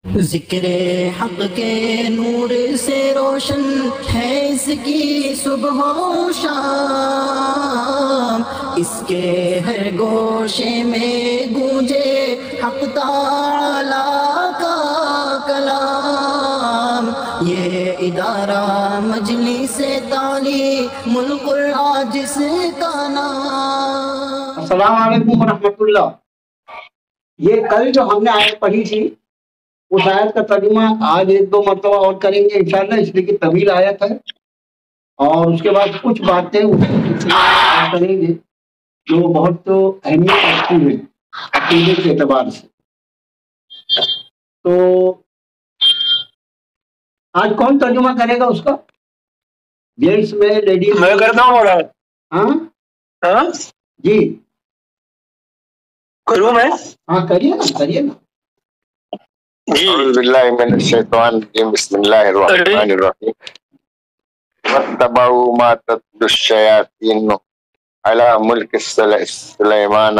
ذکر حق کے نور سے روشن ہے اس کی صبح و شام، اس کے ہر گوشے میں گونجے حق تعالی کا کلام، یہ ادارہ مجلس تعلیم القرآن جس کا نام۔ السلام علیکم ورحمۃ اللہ۔ یہ کل جو ہم نے آیت پڑھی تھی اس آیت کا ترجمہ آج ایک دو مرتبہ اور کریں گے انشاءاللہ، اس لیے کہ طویل آیت ہے، اور اس کے بعد کچھ باتیں کریں گے جو بہت اہمیت رکھتی ہیں عقیدے کے اعتبار سے۔ تو آج کون ترجمہ کرے گا اس کا؟ جینٹس میں، لیڈیز میں کرتا ہوں مولانا۔ ہاں جی کروں میں؟ ہاں کریے نا، کریے نا۔ جی اعوذ باللہ من الشیطان الرجیم، بسم اللہ الرحمن الرحیم۔ واتبعوا ما تتلو الشیاطین علی ملک سلیمان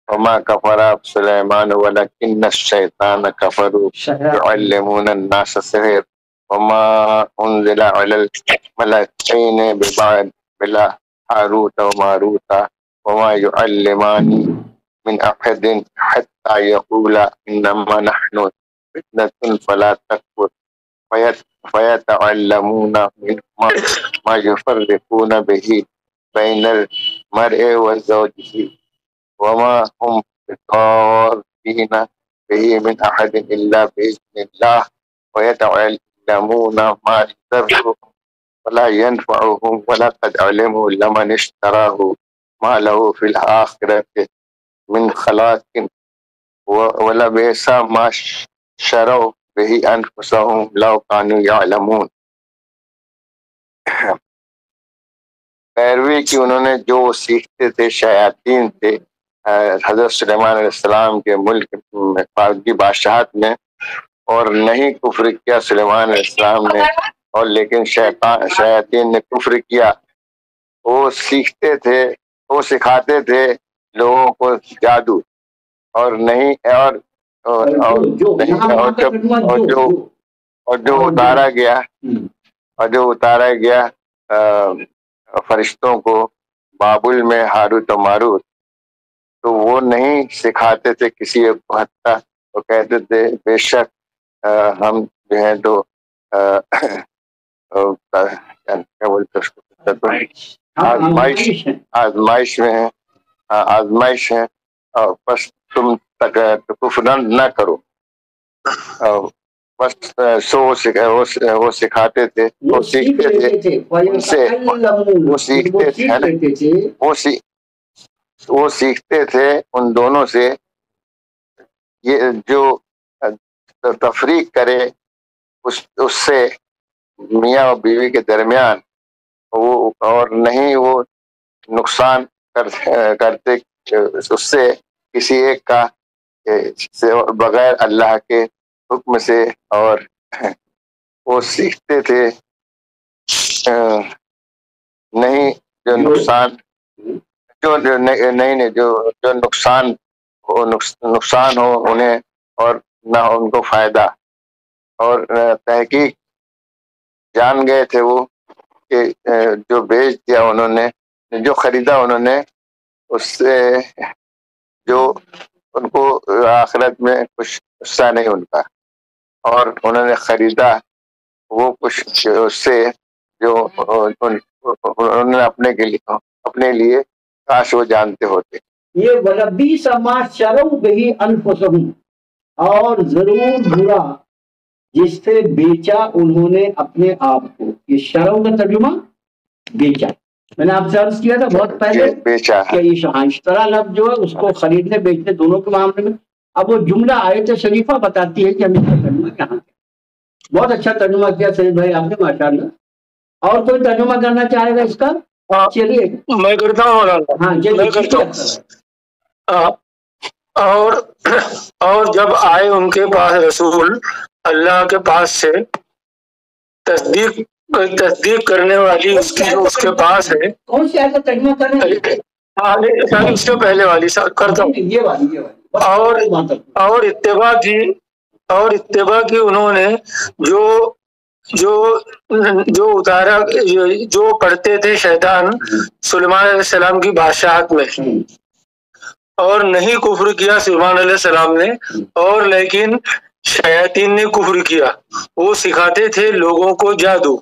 وما کفر سلیمان ولکن الشیطان کفروا یعلمون الناس السحر وما انزل علی الملکین ببابل ہاروت وماروت وما یعلمان من احد حتى يقولا انما نحن فتنة فلا تكفر فيتعلمون منهما ما يفرقون به بين المرء وزوجه وما هم بضارين به من أحد إلا بإذن الله ويتعلمون ما يضرهم ولا ينفعهم ولقد علموا لمن اشتراه ما له في الآخرة من خلاق ولبئس ما شروا به انفسهم لو كانوا يعلمون۔ پیروی کی انہوں نے جو سیکھتے تھے شیاطین تھے حضرت سلیمان علیہ السلام کے ملک میں کی بادشاہت میں، اور نہیں کفر کیا سلیمان علیہ السلام نے، اور لیکن شیاطین نے کفر کیا۔ وہ سیکھتے تھے، وہ سکھاتے تھے لوگوں کو جادو، اور نہیں جو اتارا گیا فرشتوں کو بابل میں ہاروت و ماروت، تو وہ نہیں سکھاتے تھے کسی کو، حتیٰ وہ کہتے تھے بے شک ہم جو ہیں تو کیا بولتے آزمائش میں ہیں، آزمائش ہے، بس تم تک کفر نہ کرو، بس وہ سکھاتے تھے، وہ سیکھتے تھے ان سے، وہ سیکھتے تھے ان دونوں سے، یہ جو تفریق کرے اس سے میاں اور بیوی کے درمیان، وہ اور نہیں وہ نقصان کرتے اس سے کسی ایک کا بغیر اللہ کے حکم سے، اور وہ سیکھتے تھے نہیں جو نقصان جو نقصان ہو انہیں، اور نہ ان کو فائدہ، اور تحقیق جان گئے تھے وہ کہ جو بیچ دیا انہوں نے، جو خریدا انہوں نے، اس سے جو ان کو آخرت میں کچھ حصہ نہیں ان کا، اور انہوں نے خریدا وہ کچھ اس سے جو انہوں نے اپنے لیے کاش وہ جانتے ہوتے۔ یہ وَلَبِئْسَ مَا شَرَوْا بِهِ أَنفُسَهُمْ، اور ضرور برا جس سے بیچا انہوں نے اپنے آپ کو۔ یہ شرو کا ترجمہ بیچا، میں نے آپ سے عرض کیا تھا بہت پہلے بیچا کہ اشترا لفظ جو ہے اس کو خریدنے بیچنے دونوں کے معاملے میں، اب وہ جملہ آیت شریفہ بتاتی ہے کہ ہم اس کا ترجمہ کہاں کیا۔ بہت اچھا ترجمہ کیا سید بھائی آپ نے، ماشاءاللہ۔ اور کوئی ترجمہ کرنا چاہے گا اس کا؟ چلیے میں کرتا ہوں مولانا۔ ہاں میں کرتا ہوں۔ اور جب آئے ان کے پاس رسول اللہ کے پاس سے تصدیق کرنے والی اس کے پاس ہے۔ کون سی آیت کا ترجمہ کریں گے؟ اس سے پہلے والی کرتا ہوں۔ اور اتباع کی اور اتباع کی انہوں نے جو اتارا، جو پڑھتے تھے شیطان سلیمان علیہ السلام کی بادشاہت میں، اور نہیں کفر کیا سلیمان علیہ السلام نے، اور لیکن شیاطین نے کفر کیا. وہ سکھاتے تھے لوگوں کو جادو،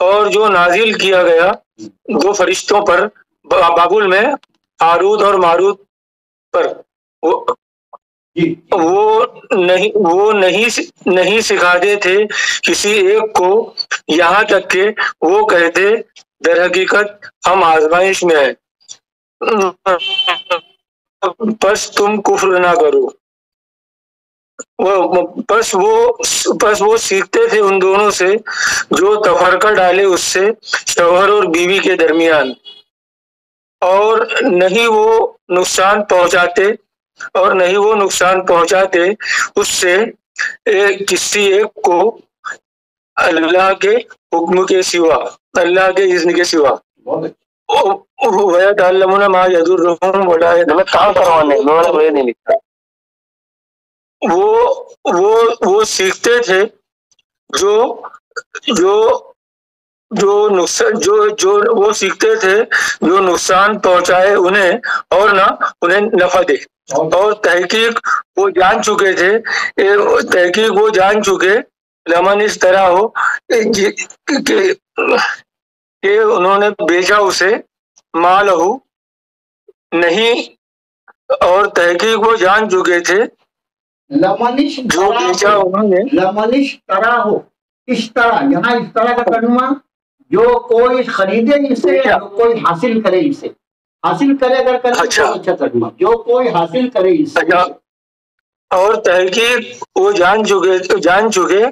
اور جو نازل کیا گیا دو فرشتوں پر بابل میں، ہاروت اور ماروت پر، وہ نہیں سکھاتے تھے کسی ایک کو، یہاں تک کہ وہ کہتے در حقیقت ہم آزمائش میں ہیں، پس تم کفر نہ کرو. پس وہ سیکھتے تھے ان دونوں سے جو تفرقہ ڈالے اس سے شوہر اور بیوی کے درمیان، اور نہیں وہ نقصان پہنچاتے اس سے کسی ایک کو اللہ کے حکم کے سوا، اللہ کے اذن کے سوا. وَيَتَعَلَّمُونَ مَا يَضُرُّهُمْ وَلَا يَضُرُّهُمْ. وہ سیکھتے تھے وہ سیکھتے تھے جو نقصان پہنچائے انہیں اور نہ انہیں نفع دے. اور تحقیق وہ جان چکے لمن اس طرح ہو کہ انہوں نے بیچا اسے مال ہو نہیں، اور تحقیق وہ جان چکے تھے لمنش جو بیچا انہوں نے. لمنش طرح ہو، اس طرح، یہاں اس طرح کا ترجمہ، جو کوئی خریدے اسے، جو کوئی حاصل کرے اسے، حاصل کرے اگر کرے. اچھا ترجمہ، جو کوئی حاصل کرے اسے. اور تحقیق وہ جان چکے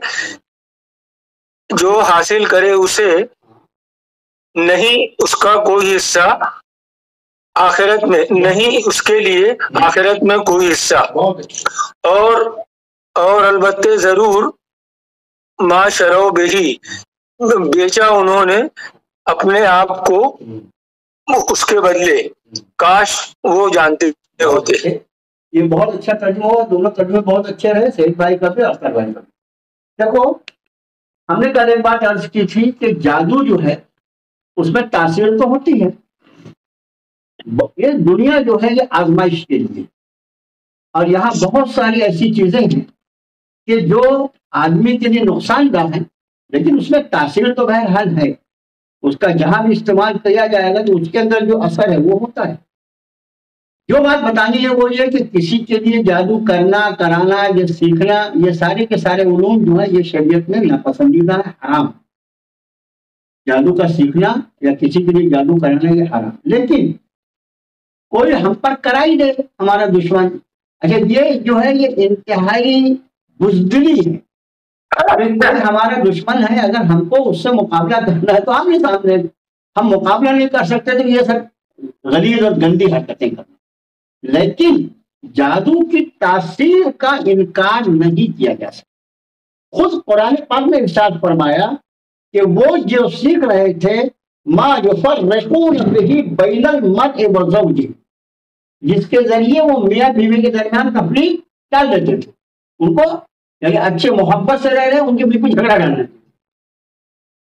جو حاصل کرے اسے نہیں اس کا کوئی حصہ آخرت میں، نہیں اس کے لیے آخرت میں کوئی حصہ. اور البتہ ضرور ما شرو بہی، بیچا انہوں نے اپنے آپ کو اس کے بدلے، کاش وہ جانتے ہوتے. یہ بہت اچھا ترجمہ ہوا، دونوں ترجمے بہت اچھے رہے، سعید بھائی کا بھی، اختر بھائی کا بھی. دیکھو ہم نے کل ایک بات عرض کی تھی کہ جادو جو ہے اس میں تاثیر تو ہوتی ہے. یہ دنیا جو ہے یہ آزمائش کے لیے، اور یہاں بہت ساری ایسی چیزیں ہیں کہ جو آدمی کے لیے نقصان دہ ہیں، لیکن اس میں تاثیر تو بہرحال ہے. اس کا جہاں بھی استعمال کیا جائے گا تو اس کے اندر جو اثر ہے وہ ہوتا ہے. جو بات بتانی ہے وہ یہ کہ کسی کے لیے جادو کرنا، کرانا، یہ سیکھنا، یہ سارے کے سارے علوم جو ہے یہ شریعت میں ناپسندیدہ ہے، حرام. جادو کا سیکھنا یا کسی کے لیے جادو کرنا یہ حرام. لیکن کوئی ہم پر کرا ہی دے، ہمارا دشمن، اچھا یہ جو ہے یہ انتہائی بزدلی ہے. کوئی ہمارا دشمن ہے، اگر ہم کو اس سے مقابلہ کرنا ہے تو آمنے سامنے، ہم مقابلہ نہیں کر سکتے تو یہ سب غلیظ اور گندی حرکتیں کرنا. لیکن جادو کی تاثیر کا انکار نہیں کیا جا سکتا. خود قرآن پاک میں ارشاد فرمایا کہ وہ جو سیکھ رہے تھے ما یفرقون بہ بین المرء وزوجہ، جس کے ذریعے وہ میاں بیوی کے درمیان تفریق ڈال دیتے تھے. ان کو یعنی اچھے محبت سے رہ رہے ہیں، ان کے بالکل جھگڑا ڈالنا.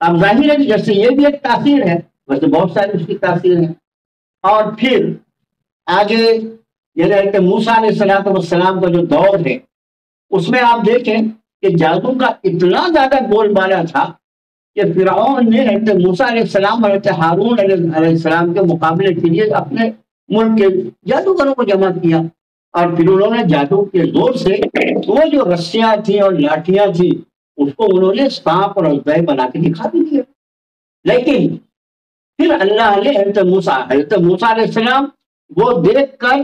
اب ظاہر ہے کہ جیسے یہ بھی ایک تاثیر ہے، ویسے بہت ساری اس کی تاثیر ہے. اور پھر آگے یہ حضرت موسیٰ علیہ السلام کا جو دور ہے اس میں آپ دیکھیں کہ جادو کا اتنا زیادہ بول بالا تھا کہ فرعون نے حضرت موسیٰ علیہ السلام اور حضرت ہارون علیہ السلام کے مقابلے کے لیے اپنے ملک کے جادوگروں کو جمع کیا، اور پھر انہوں نے جادو کے زور سے وہ جو رسیاں تھیں اور لاٹھیاں تھیں اس کو انہوں نے سانپ اور ازدے بنا کے دکھا بھی دیا. لیکن پھر اللہ نے حضرت موسیٰ علیہ السلام وہ دیکھ کر،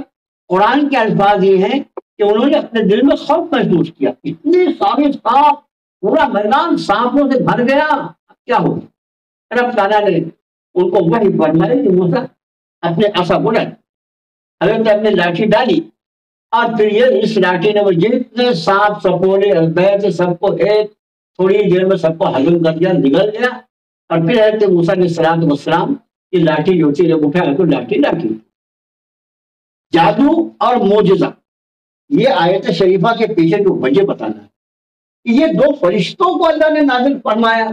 قرآن کے الفاظ یہ ہیں کہ انہوں نے اپنے دل میں خوف محسوس کیا، اتنے سارے سانپ، پورا میدان سانپوں سے بھر گیا، کیا ہوگا. رب تعالیٰ نے ان کو وحی فرمائی کہ موسیٰ اپنے عصا بلند، حضرت اپنے لاٹھی ڈالی، اور پھر یہ اس لاٹھی نے وہ جتنے سانپ سپولے ازدے تھے سب کو ایک تھوڑی دیر میں سب کو ہضم کر دیا، نگل گیا. اور پھر حضرت موسیٰ علیہ السلام کی لاٹھی جو تھی جب اٹھا تو لاٹھی جادو اور معجزہ، یہ آیت شریفہ کے پیچھے جو وجہ بتانا ہے کہ یہ دو فرشتوں کو اللہ نے نازل فرمایا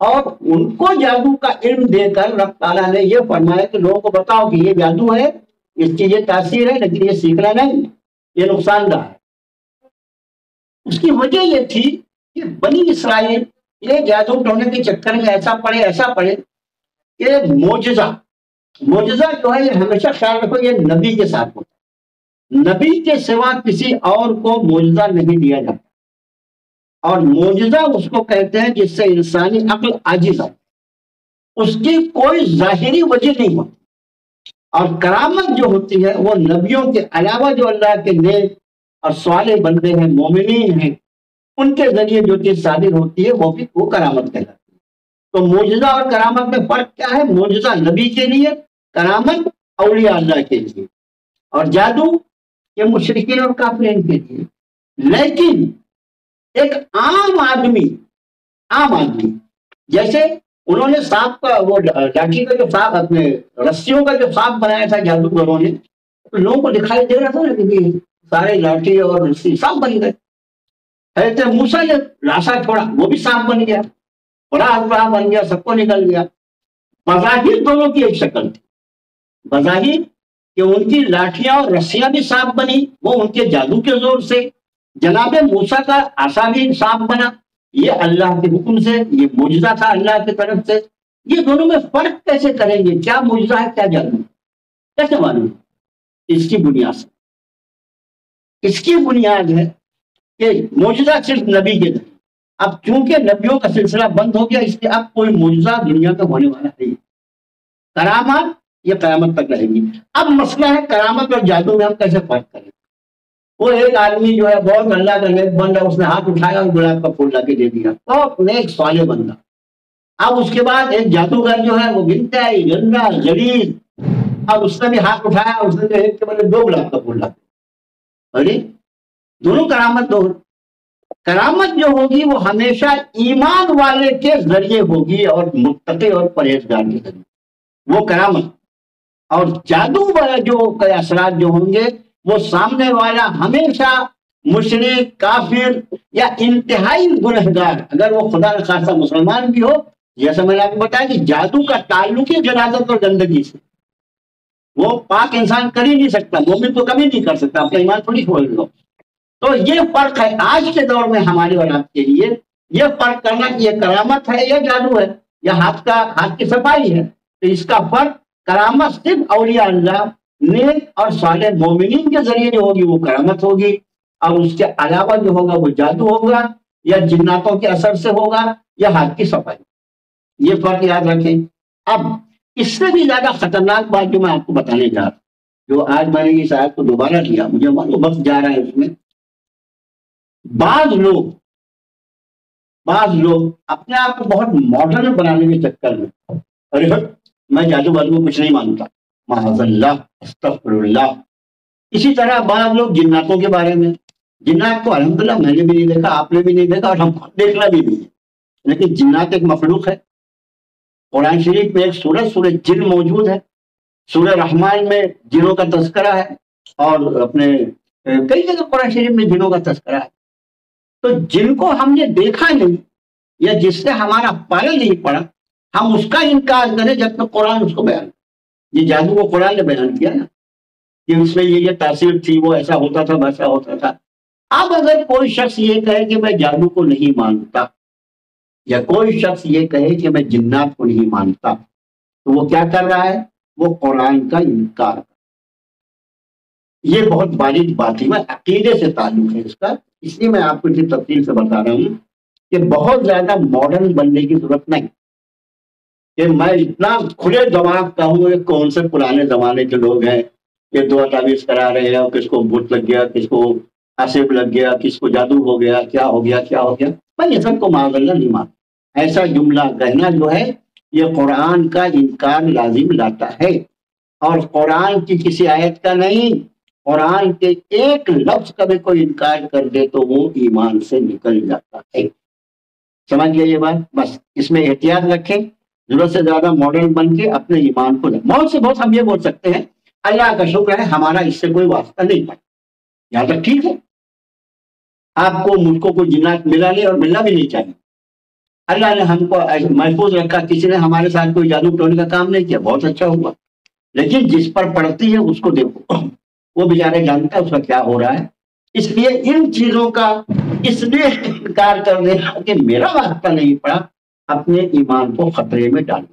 اور ان کو جادو کا علم دے کر رب تعالیٰ نے یہ فرمایا کہ لوگوں کو بتاؤ کہ یہ جادو ہے، اس کی یہ تاثیر ہے، لیکن یہ سیکھنا نہیں، یہ نقصان دہ ہے۔ اس کی وجہ یہ تھی کہ بنی اسرائیل یہ جادو ٹونے کے چکر میں ایسا پڑے کہ معجزہ جو ہے یہ ہمیشہ خیال رکھو یہ نبی کے ساتھ ہوتا ہے، نبی کے سوا کسی اور کو معجزہ نہیں دیا جاتا، اور معجزہ اس کو کہتے ہیں جس سے انسانی عقل عاجز ہے، اس کی کوئی ظاہری وجہ نہیں ہوتی۔ اور کرامت جو ہوتی ہے وہ نبیوں کے علاوہ جو اللہ کے نیک اور صالح بندے ہیں، مومنین ہیں، ان کے ذریعے جو چیز صادر ہوتی ہے وہ کرامت کہلاتی ہے۔ تو معجزہ اور کرامت میں فرق کیا ہے؟ معجزہ نبی کے لیے، کرامت اولیاء اللہ کے لیے، اور جادو یہ مشرکین اور کافرین کے لیے۔ لیکن ایک عام آدمی جیسے انہوں نے سانپ کا وہ لاٹھی کا جو سانپ اپنے رسیوں کا جو سانپ بنایا تھا جادوگروں نے، تو لوگوں کو دکھائی دے رہا تھا نا کہ سارے لاٹھی اور رسی سانپ بن گئے۔ حضرت موسیٰ نے لاشا چھوڑا، وہ بھی سانپ بن گیا، بڑا بن گیا، سب کو نکل گیا۔ بظاہر دونوں کی ایک شکل تھی، بظاہر کہ ان کی لاٹھیاں اور رسیاں بھی سانپ بنی، وہ ان کے جادو کے زور سے۔ جناب موسیٰ کا عصا بھی سانپ بنا، یہ اللہ کے حکم سے، یہ معجزہ تھا اللہ کی طرف سے۔ یہ دونوں میں فرق کیسے کریں گے؟ کیا معجزہ ہے کیا جادو ہے؟ کیسے معلوم؟ اس کی بنیاد سے، اس کی بنیاد ہے کہ معجزہ صرف نبی کے ذریعے، اب چونکہ نبیوں کا سلسلہ بند ہو گیا اس لیے اب کوئی معجزہ دنیا کا ہونے والا نہیں۔ کرامات یہ قیامت تک رہیں گی۔ اب مسئلہ ہے کرامت اور جادو میں ہم کیسے فرق کریں؟ وہ ایک آدمی جو ہے بہت اللہ کا نیک بندہ، اس نے ہاتھ اٹھایا اور گلاب کا پھول لا کے دے دیا، بہت نیک صالح بندہ۔ اب اس کے بعد ایک جادوگر جو ہے وہ گنتا ہے گندا غلیظ، اب اس نے بھی ہاتھ اٹھایا، اس نے ایک کے بدلے 2 گلاب کا پھول لا دیا۔ ارے دونوں کرامت دو۔ کرامت جو ہوگی وہ ہمیشہ ایمان والے کے ذریعے ہوگی اور متقی اور پرہیزگار کے ذریعے، وہ کرامت۔ اور جادو والا جو اثرات جو ہوں گے وہ سامنے والا ہمیشہ مشرک، کافر یا انتہائی گنہگار، اگر وہ خدا نخواستہ مسلمان بھی ہو، جیسا میں نے آپ کو بتایا کہ جادو کا تعلق ہی جنازت اور گندگی سے، وہ پاک انسان کر ہی نہیں سکتا، مومن تو کبھی نہیں کر سکتا، اپنا ایمان تھوڑی چھوڑ دو۔ تو یہ فرق ہے آج کے دور میں ہمارے اور آپ کے لیے، یہ فرق کرنا کہ یہ کرامت ہے یا جادو ہے یا ہاتھ کی صفائی ہے۔ تو اس کا فرق، کرامت صرف اولیاء اللہ، نیک اور صالح مومنین کے ذریعے جو ہوگی وہ کرامت ہوگی، اور اس کے علاوہ جو ہوگا وہ جادو ہوگا یا جناتوں کے اثر سے ہوگا یا ہاتھ کی صفائی۔ یہ فرق یاد رکھیں۔ اب اس سے بھی زیادہ خطرناک بات جو میں آپ کو بتانے جا رہا ہوں، جو آج میں نے اس آیت کو دوبارہ لیا، مجھے معلوم وقت جا رہا ہے اس میں، بعض لوگ اپنے آپ کو بہت ماڈرن بنانے کے چکر میں، ارے میں جادو بازو کو کچھ نہیں مانتا، معاذ اللہ، استغفر اللہ۔ اسی طرح بعض لوگ جناتوں کے بارے میں، جنات کو الحمدللہ میں نے بھی نہیں دیکھا، آپ نے بھی نہیں دیکھا، اور ہم خود دیکھنا بھی نہیں ہے، لیکن جنات ایک مخلوق ہے۔ قرآن شریف میں ایک سورہ جن موجود ہے، سورہ رحمان میں جنوں کا تذکرہ ہے، اور اپنے کئی جگہ قرآن شریف میں جنوں کا تذکرہ ہے۔ تو جن کو ہم نے دیکھا نہیں یا جس سے ہمارا پالا نہیں پڑا، ہم اس کا انکار کریں جب تک قرآن اس کو بیان۔ یہ جادو کو قرآن نے بیان کیا نا کہ اس میں یہ تاثیر تھی، وہ ایسا ہوتا تھا، ویسا ہوتا تھا۔ اب اگر کوئی شخص یہ کہے کہ میں جادو کو نہیں مانتا، یا کوئی شخص یہ کہے کہ میں جنات کو نہیں مانتا، تو وہ کیا کر رہا ہے؟ وہ قرآن کا انکار۔ یہ بہت باریک بات ہے، میں عقیدے سے تعلق ہے اس کا، اس لیے میں آپ کو اس تفصیل سے بتا رہا ہوں کہ بہت زیادہ ماڈرن بننے کی ضرورت نہیں کہ میں اتنا کھلے دماغ کا ہوں۔ یہ کون سے پرانے زمانے کے لوگ ہیں، یہ دعا تعویذ کرا رہے ہیں، کس کو بھوت لگ گیا، کس کو آصف لگ گیا، کس کو جادو ہو گیا، کیا ہو گیا۔ میں یہ سب کو معاذ اللہ نہیں مانتا۔ ایسا جملہ کہنا جو ہے یہ قرآن کا انکار لازم لاتا ہے، اور قرآن کی کسی آیت کا نہیں، قرآن کے ایک لفظ کا بھی کوئی انکار کر دے تو وہ ایمان سے نکل جاتا ہے۔ سمجھ گئے یہ بات؟ بس اس میں احتیاط رکھیں، ضرورت سے زیادہ ماڈرن بن کے اپنے ایمان کو بہت سے بہت ہم یہ بول سکتے ہیں اللہ کا شکر ہے ہمارا اس سے کوئی واسطہ نہیں پڑا، یہاں تک ٹھیک ہے. آپ کو مجھ کو کوئی جنات ملا نہیں اور ملنا بھی نہیں چاہیے. اللہ نے ہم کو محفوظ رکھا، کسی نے ہمارے ساتھ کوئی جادو ٹونے کا کام نہیں کیا، بہت اچھا ہوا. لیکن جس پر پڑتی ہے اس کو دیکھو، وہ بیچارے جانتا ہے اس کا کیا ہو رہا ہے. اس لیے ان چیزوں کا اس لیے انکار کر دینا کہ میرا واسطہ نہیں پڑا، اپنے ایمان کو خطرے میں ڈالو.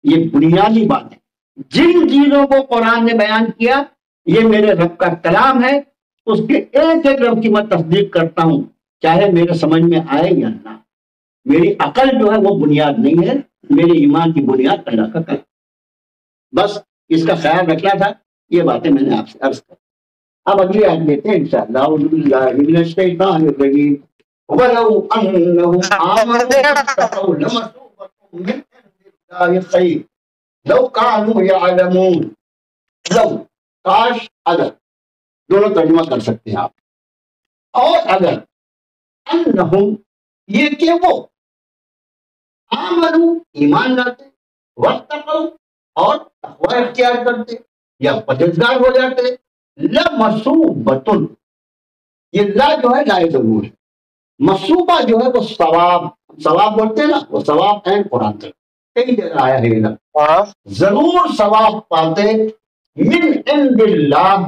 یہ بنیادی بات ہے. جن چیزوں کو قرآن نے بیان کیا یہ میرے رب کا کلام ہے، اس کے ایک ایک لفظ کی میں تصدیق کرتا ہوں، چاہے میرے سمجھ میں آئے یا نہ. میری عقل جو ہے وہ بنیاد نہیں ہے، میرے ایمان کی بنیاد اللہ کا کلام. بس اس کا خیال رکھنا تھا، یہ باتیں میں نے آپ سے عرض کر. اب اگلی آیت دیتے ہیں انشاءاللہ. اعوذ باللہ من الشیطان الرجیم. وَلَوْ أَنَّهُمْ آمَنُوا وَاتَّقَوْا لَمَثُوبَةٌ مِّنْ عِندِ اللَّهِ خَيْرٌ لَوْ كَانُوا يَعْلَمُونَ. لو، کاش، اگر، دونوں ترجمہ کر سکتے ہیں آپ. اور اگر، انہم، یہ کہ وہ، آمنوا، ایمان لاتے، واتقوا، اور تقوی اختیار کرتے یا پرہیزگار ہو جاتے، لمثوبۃ، یہ لا جو ہے لا ضرور ہے. مصوبہ جو ہے وہ ثواب، ثواب بولتے ہیں نا، وہ ثواب ہے. قرآن تک کئی جگہ آیا ہے، ضرور ثواب پاتے، من عند اللہ،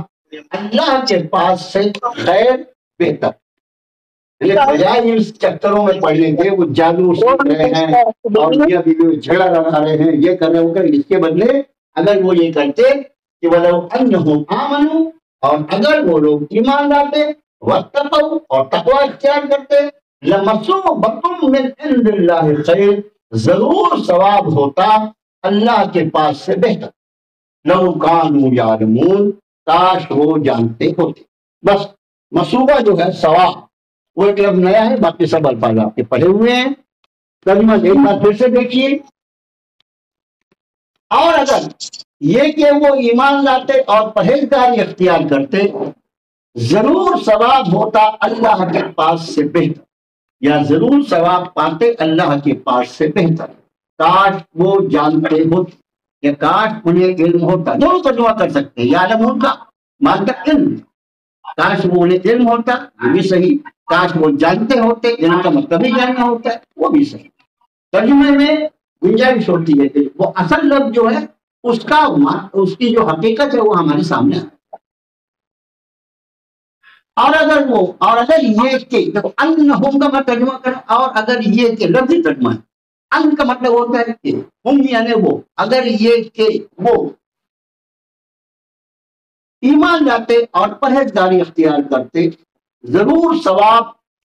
اللہ کے پاس سے، خیر، بہتر. بجائے اس چکروں میں پڑنے کے وہ جادو سیکھ رہے ہیں اور میاں بیوی جھگڑا لگا رہے ہیں، یہ کر رہے ہو کر، اس کے بدلے اگر وہ یہ کرتے کہ وَلَوْ أَنَّهُمْ آمَنُوا، اور اگر وہ لوگ ایمان لاتے، وَاتَّقَوْا، اور تقوی اختیار کرتے، لَمَثُوبَةٌ مِّنْ عِندِ اللَّهِ خَيْرٌ، ضرور ثواب ہوتا اللہ کے پاس سے بہتر. لَوْ كَانُوا يَعْلَمُونَ، کاش وہ جانتے ہوتے. بس مصوبہ جو ہے ثواب، وہ ایک لفظ نیا ہے، باقی سب الفاظ آپ کے پڑھے ہوئے ہیں. ترجمہ ایک بار پھر سے دیکھیے. اور اگر یہ کہ وہ ایمان لاتے اور پرہیزگاری اختیار کرتے، ضرور ثواب ہوتا اللہ کے پاس سے بہتر، یا ضرور ثواب پاتے اللہ کے پاس سے بہتر. کاش وہ جانتے ہوتے، یا کاش انہیں علم ہوتا. دونوں ترجمہ کر سکتے ہیں. یعلمون کا معنی علم، کاش وہ انہیں علم ہوتا، یہ بھی صحیح. کاش وہ جانتے ہوتے، علم کا مطلب ہی جاننا ہوتا ہے، وہ بھی صحیح. ترجمے میں گنجائش ہوتی ہے کہ وہ اصل لفظ جو ہے اس کا، اس کی جو حقیقت ہے وہ ہمارے سامنے ہے. اور اگر یہ کہ دیکھو، انہم کا میں ترجمہ کروں، اور اگر یہ کہ لفظی ترجمہ ہے. ان کا مطلب ہوتا ہے کہ ہم یعنی وہ، اگر یہ کہ وہ ایمان لاتے اور پرہیزگاری اختیار کرتے، ضرور ثواب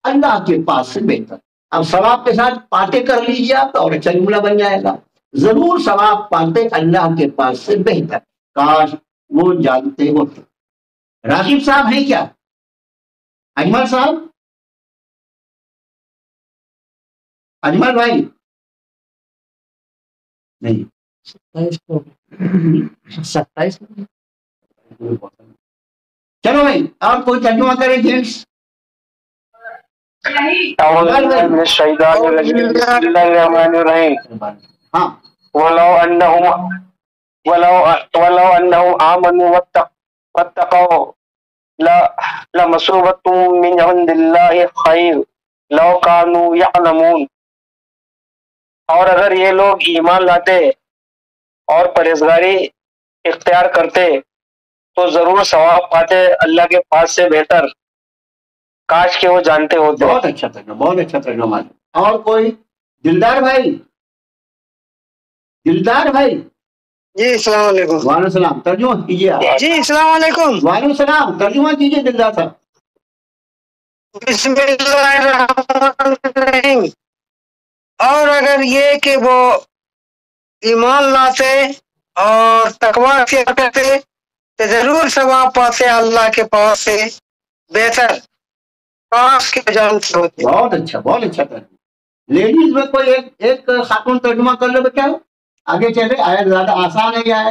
اللہ کے پاس سے بہتر. اب ثواب کے ساتھ پاتے کر لیجیے آپ اور اچھا جملہ بن جائے گا. ضرور ثواب پاتے اللہ کے پاس سے بہتر، کاش وہ جانتے ہوتے. راغب صاحب ہیں کیا؟ اجمل صاحب، اجمل بھائی نہیں. 27 چلو بھائی، اور کوئی ترجمہ کرے جینٹس؟ ہاں. ولو انہم آمنوا واتقوا لمثوبۃ من عند اللہ خیر لو کانوا یعلمون. اور اگر یہ لوگ ایمان لاتے اور پرہیزگاری اختیار کرتے تو ضرور ثواب پاتے اللہ کے پاس سے بہتر، کاش کہ وہ جانتے ہوتے. بہت اچھا ترجمہ، بہت اچھا ترجمہ. اور کوئی؟ دلدار بھائی، دلدار بھائی. جی السلام علیکم. وعلیکم السلام. ترجمہ کیجیے آپ. جی السلام علیکم. وعلیکم السلام. ترجمہ کیجیے دلدار صاحب. بسم اللہ الرحمن الرحیم. اور اگر یہ کہ وہ ایمان لاتے اور تقوی اختیار کرتے تو ضرور ثواب پاتے اللہ کے پاس سے بہتر، کاش کے جانتے ہوتے. بہت اچھا، بہت اچھا ترجمہ. لیڈیز میں کوئی ایک خاتون ترجمہ کر لو بیٹا، آگے چلے. آیت زیادہ آسان ہے کیا ہے؟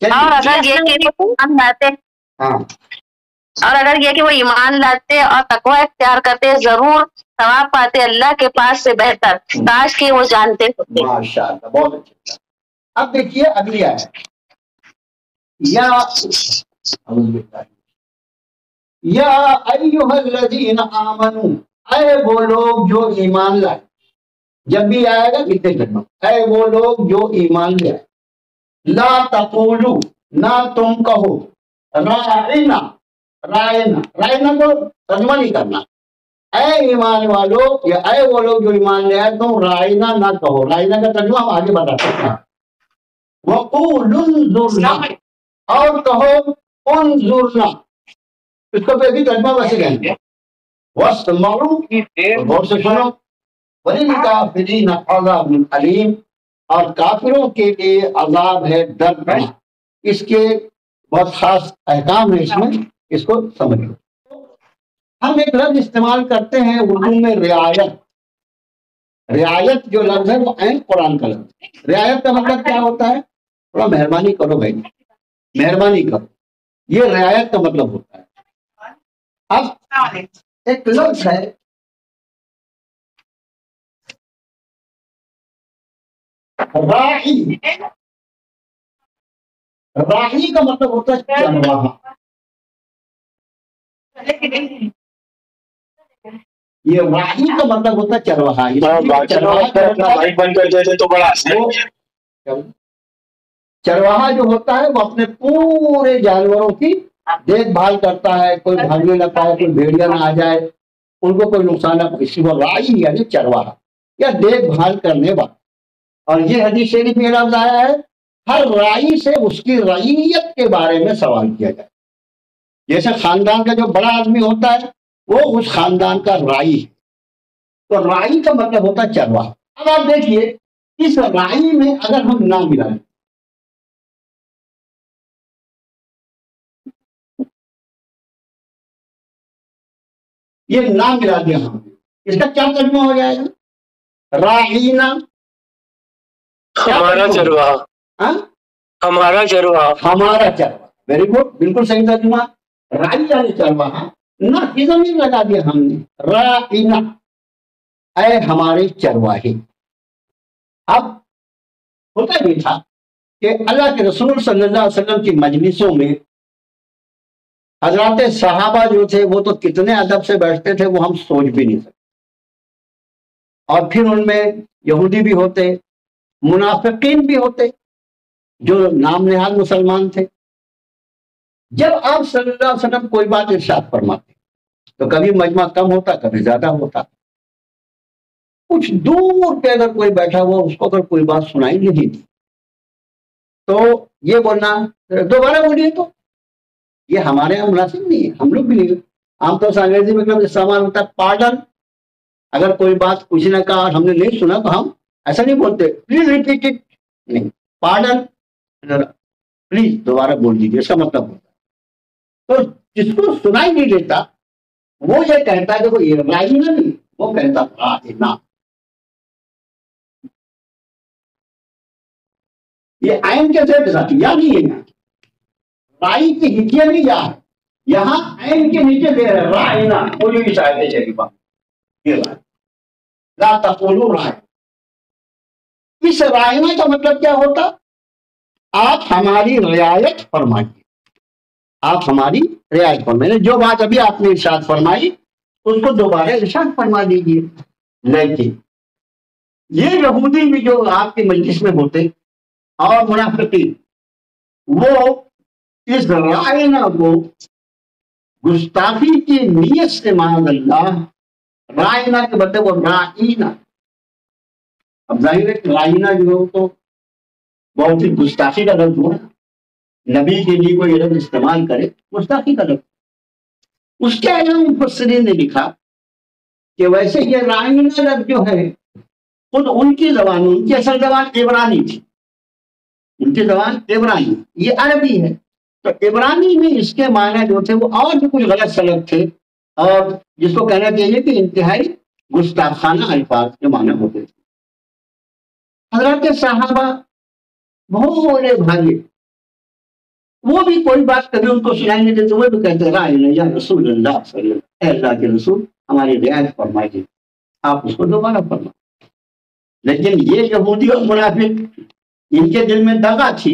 اور اگر یہ کہ وہ ایمان لاتے، ہاں، اور اگر یہ کہ وہ ایمان لاتے اور تقوی اختیار کرتے، ضرور ثواب پاتے اللہ کے پاس سے بہتر، کاش کہ وہ جانتے ہوتے. ماشاء اللہ، بہت اچھا. اب دیکھیے اگلی آیت. یا ایھا الذین آمنو، اے وہ لوگ جو ایمان لائے. جب بھی آئے گا کتنے کلمہ، اے وہ لوگ جو ایمان لائے. لا تقولوا، نہ تم کہو، راعنا، رائنا کو ترجمہ نہیں کرنا. اے ایمان والو یا اے وہ لوگ جو ایمان لے آئے تم رائنا نہ کہو. رائنا کا ترجمہ ہم آگے بتاتے ہیں. وقولوا انظرنا، اور کہو انظرنا. اس کو بھی ترجمہ ویسے کہیں گے واسمعوا، غور سے سنو. وللکافرین عذاب علیم، اور کافروں کے لیے عذاب ہے دردناک. اس کے بہت خاص احکام ہے اس میں، اس کو سمجھ لو. ہم ایک لفظ استعمال کرتے ہیں اردو میں رعایت. رعایت جو لفظ ہے وہ عین قرآن کا لفظ ہے. رعایت کا مطلب کیا ہوتا ہے؟ تھوڑا مہربانی کرو بھائی، مہربانی کرو. یہ رعایت کا مطلب ہوتا ہے. اب ایک لفظ ہے راعی. راعی کا مطلب ہوتا ہے چرواہا. یہ راعی کا مطلب ہوتا ہے چرواہا. چرواہا جو ہوتا ہے وہ اپنے پورے جانوروں کی دیکھ بھال کرتا ہے. کوئی بھاگنے لگتا ہے، کوئی بھیڑیا نہ آ جائے، ان کو کوئی نقصان نہ پہنچے. وہ راعی یعنی چرواہا یا دیکھ بھال کرنے والا. اور یہ حدیث شریف میں لفظ آیا ہے ہر راعی سے اس کی رعیت کے بارے میں سوال کیا جائے. جیسے خاندان کا جو بڑا آدمی ہوتا ہے وہ اس خاندان کا راعی ہے. تو راعی کا مطلب ہوتا ہے چرواہا. اب آپ دیکھیے اس راعی میں اگر ہم نہ ملائیں، یہ نہ ملا دیا ہم نے، اس کا کیا ترجمہ ہو جائے گا؟ راعینا، ہمارا چرواہا، ہمارا چرواہا، ہمارا چرواہا. ویری گڈ، بالکل صحیح ترجمہ. راعی یعنی چرواہا. نہ کی ضمیر لگا دیا ہم نے، راعینا، اے ہمارے چرواہے. اب ہوتا یہ تھا کہ اللہ کے رسول صلی اللہ علیہ وسلم کی مجلسوں میں حضرات صحابہ جو تھے وہ تو کتنے ادب سے بیٹھتے تھے وہ ہم سوچ بھی نہیں سکتے. اور پھر ان میں یہودی بھی ہوتے، منافقین بھی ہوتے جو نام نہاد مسلمان تھے. جب آپ صلی اللہ علیہ وسلم کوئی بات ارشاد فرماتے تو کبھی مجمع کم ہوتا، کبھی زیادہ ہوتا. کچھ دور پہ اگر کوئی بیٹھا ہوا اس کو اگر کوئی بات سنائی نہیں تھی تو یہ بولنا دوبارہ بولیے. تو یہ ہمارے یہاں مناسب نہیں ہے، ہم لوگ بھی نہیں. عام طور سے انگریزی میں استعمال ہوتا ہے پارڈن. اگر کوئی بات کچھ نہ کہا اور ہم نے نہیں سنا تو ہم ایسا نہیں بولتے پلیز ریپیٹ اٹ، نہیں، پارڈن پلیز دوبارہ بول دیجیے، اس کا مطلب ہوتا ہے. تو جس کو سنائی نہیں دیتا وہ یہ کہتا ہے، دیکھو یہ رائنا نہیں، وہ کہتا رائنا. یہ عین کے ساتھ یا نہیں ہے، رائی کی ہٹیاں نہیں جا ہے، یہاں عین کے نیچے دے رہے رائنا. کوئی بھی شاید شریف یہ رائے لا تقولوا رائے. اس رائنا کا مطلب کیا ہوتا؟ آپ ہماری رعایت فرمائیے، آپ ہماری رعایت فرمائیے. جو بات ابھی آپ نے ارشاد فرمائی اس کو دوبارہ ارشاد فرما دیجیے. لیکن یہ یہودی بھی جو آپ کے مجلس میں ہوتے اور منافقین، وہ اس رائنا کو گستاخی کی نیت سے معاذ اللہ رائنا کے بدلے وہ رائنا. اب ظاہر ہے کہ رائنا جو ہو تو بہت ہی گستاخی کا لفظ ہوا. نبی کے لیے کوئی لفظ استعمال کرے گستاخی کا لفظ. اس کے علاوہ مفسرین نے لکھا کہ ویسے یہ رائنا لفظ جو ہے خود ان کی زبان، ان کی اصل زبان عبرانی تھی. ان کی زبان عبرانی، یہ عربی ہے. تو عبرانی میں اس کے معنی جو تھے وہ اور بھی کچھ غلط سلط تھے، اور جس کو کہنا چاہیے کہ انتہائی گستاخانہ الفاظ کے معنی ہوتے تھے. حضرات صحابہ بھولے بھالے، وہ بھی کوئی بات کبھی ان کو سنائی نہیں دیتے، وہ بھی کہتے رائنا یا رسول اللہ صلی اللہ علیہ وسلم، اے اللہ کے رسول ہماری رعایت فرمائیے، آپ اس کو دوبارہ فرمائیں. لیکن یہ یہودی اور منافق ان کے دل میں دغا تھی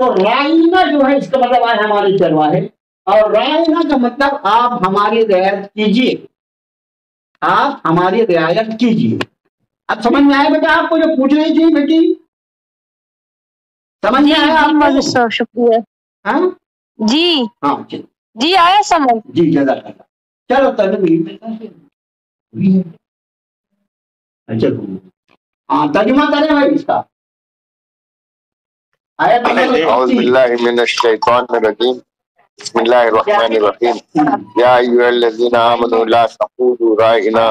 تو رائنا جو ہے اس کا مطلب آئے ہمارے چرواہے، اور رائنا کا مطلب آپ ہماری رعایت کیجیے، آپ ہماری رعایت کیجیے۔ اب سمجھ میں آئے بیٹا آپ کو جو پوچھ رہی تھی بیٹی؟ سمجھ میں آیا آپ کو؟ شکریہ ہاں جی ہاں چلو جی آیا سمجھ۔ جی جزاک اللہ۔ چلو چلو ہاں ترجمہ کریں بھائی اس کا۔ آیت اعوذ باللہ من الشیطان الرجیم، بسم اللہ الرحمن الرحیم، یا ایھا الذین آمنوا لا تقولوا رائنا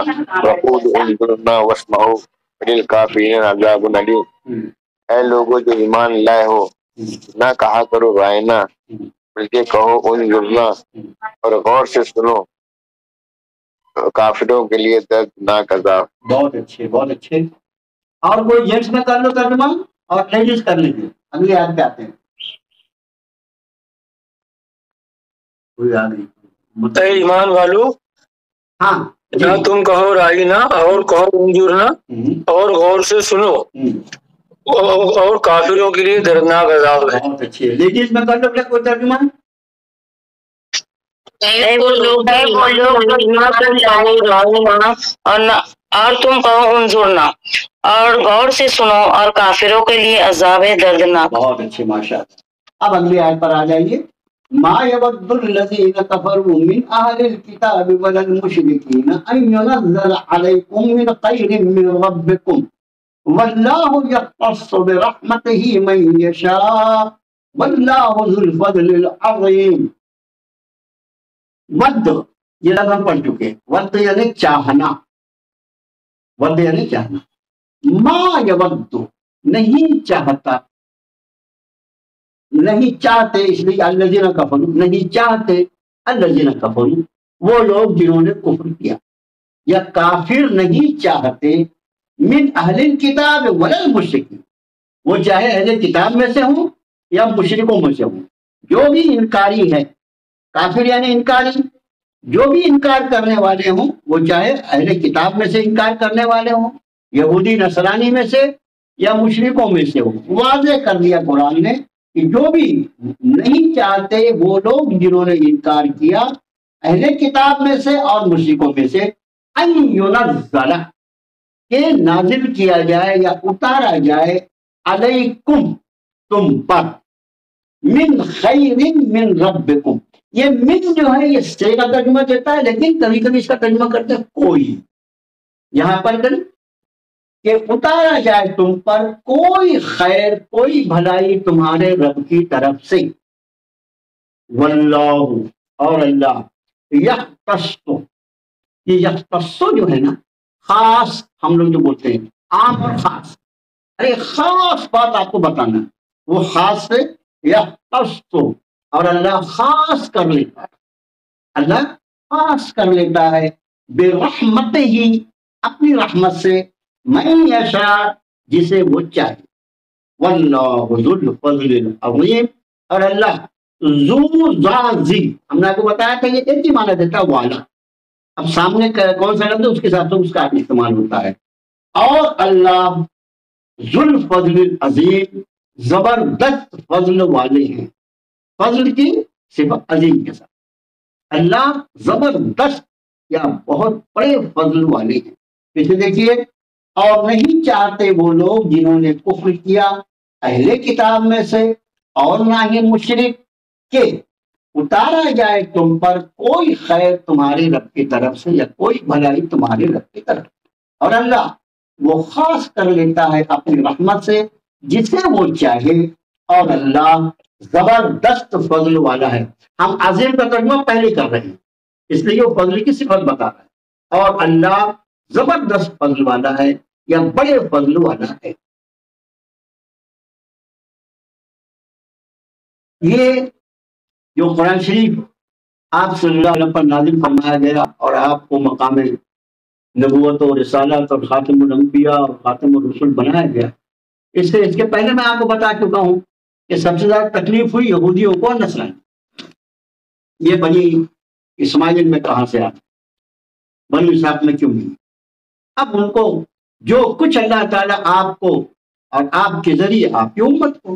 وقولوا انظرنا واسمعوا للکافرین عذاب علیم۔ اے لوگوں جو ایمان لائے ہو، نہ کہا کرو رائنا، بلکہ کہو انظرنا، اور غور سے سنو، کافروں کے لیے دردناک عذاب۔ بہت اچھے بہت اچھے۔ اور کوئی جینٹس میں کر لو ترجمہ اور لیڈیز کر لیجیے، اگلی آیت پہ آتے ہیں۔ کوئی آ نہیں۔ اے ایمان والو، ہاں نہ تم کہو رائنا اور کہو انظرنا، اور غور سے سنو، اور کافروں کے لیے دردناک عذاب ہے۔ بہت اچھے۔ لیڈیز میں کر لو کیا کوئی ترجمہ؟ اور تم کہو انظرنا، اور غور سے سنو، اور کافروں کے لیے عذاب دردناک۔ بہت اچھے ماشاء اللہ۔ اب اگلی آیت پر آ جائیے۔ ما يود الذين كفروا من اهل الكتاب ولا المشركين ان ينزل عليكم من خير من ربكم والله يختص برحمته من يشاء والله ذو الفضل العظيم۔ ود یہ لفظ ہم پڑھ چکے، ود یعنی چاہنا، ود یعنی چاہنا۔ ما یود نہیں چاہتا، نہیں چاہتے، اس لیے الذین کفروا نہیں چاہتے، الذین کفروا وہ لوگ جنہوں نے کفر کیا، یا کافر نہیں چاہتے، من اہل الکتاب ولا المشرکین، وہ چاہے اہل کتاب میں سے ہوں یا مشرکوں میں سے ہوں، جو بھی انکاری ہے، کافر یعنی انکاری، جو بھی انکار کرنے والے ہوں، وہ چاہے اہل کتاب میں سے انکار کرنے والے ہوں، یہودی نصرانی میں سے یا مشرکوں میں سے ہوں۔ واضح کر دیا قرآن نے کہ جو بھی نہیں چاہتے وہ لوگ جنہوں نے انکار کیا اہل کتاب میں سے اور مشرکوں میں سے، ان ينزل کہ نازل کیا جائے یا اتارا جائے، علیکم تم پر، من خیر من ربکم۔ یہ من جو ہے یہ سے کا ترجمہ دیتا ہے، لیکن کبھی کبھی اس کا ترجمہ کرتے ہیں کوئی، یہاں پر کریں کہ اتارا جائے تم پر کوئی خیر، کوئی بھلائی تمہارے رب کی طرف سے، واللہ اور اللہ، یختص یہ یختص جو ہے نا، خاص ہم لوگ جو بولتے ہیں عام اور خاص، ارے خاص بات آپ کو بتانا، وہ خاص سے یختص، اور اللہ خاص کر لیتا ہے، اللہ خاص کر لیتا ہے، برحمت ہی اپنی رحمت سے، من یشاء جسے وہ چاہے، واللہ ذو الفضل العظیم اور اللہ ذو ذی، ہم نے آپ کو بتایا تھا یہ ایک ہی معنی دیتا ہے والا، اب سامنے کون سا لفظ ہے اس کے حساب سے اس کا استعمال ہوتا ہے، اور اللہ ذو الفضل العظیم زبردست فضل والے ہیں، فضل کی صفت عظیم کے ساتھ، اللہ زبردست یا بہت بڑے فضل والے ہیں۔ اسے دیکھیے، اور نہیں چاہتے وہ لوگ جنہوں نے کفر کیا اہل کتاب میں سے اور نہ ہی مشرک، کہ اتارا جائے تم پر کوئی خیر تمہارے رب کی طرف سے یا کوئی بھلائی تمہارے رب کی طرف سے، اور اللہ وہ خاص کر لیتا ہے اپنی رحمت سے جسے وہ چاہے، اور اللہ زبردست فضل والا ہے۔ ہم عظیم کا ترجمہ پہلے کر رہے ہیں اس لیے وہ فضل کی صفت بتا رہا ہے، اور اللہ زبردست فضل والا ہے یا بڑے فضل والا ہے۔ یہ جو قرآن شریف آپ صلی اللہ علیہ وسلم پر نازل فرمایا گیا اور آپ کو مقام نبوت و رسالت اور خاتم الانبیاء اور خاتم الرسل بنایا گیا، اس کے پہلے میں آپ کو بتا چکا ہوں کہ سب سے زیادہ تکلیف ہوئی یہودیوں کو اور نصرانی، یہ بنی اسماعیل میں کہاں سے آتے، بنی اسحاق میں کیوں نہیں؟ اب ان کو جو کچھ اللہ تعالیٰ آپ کو اور آپ کے ذریعے آپ کی امت کو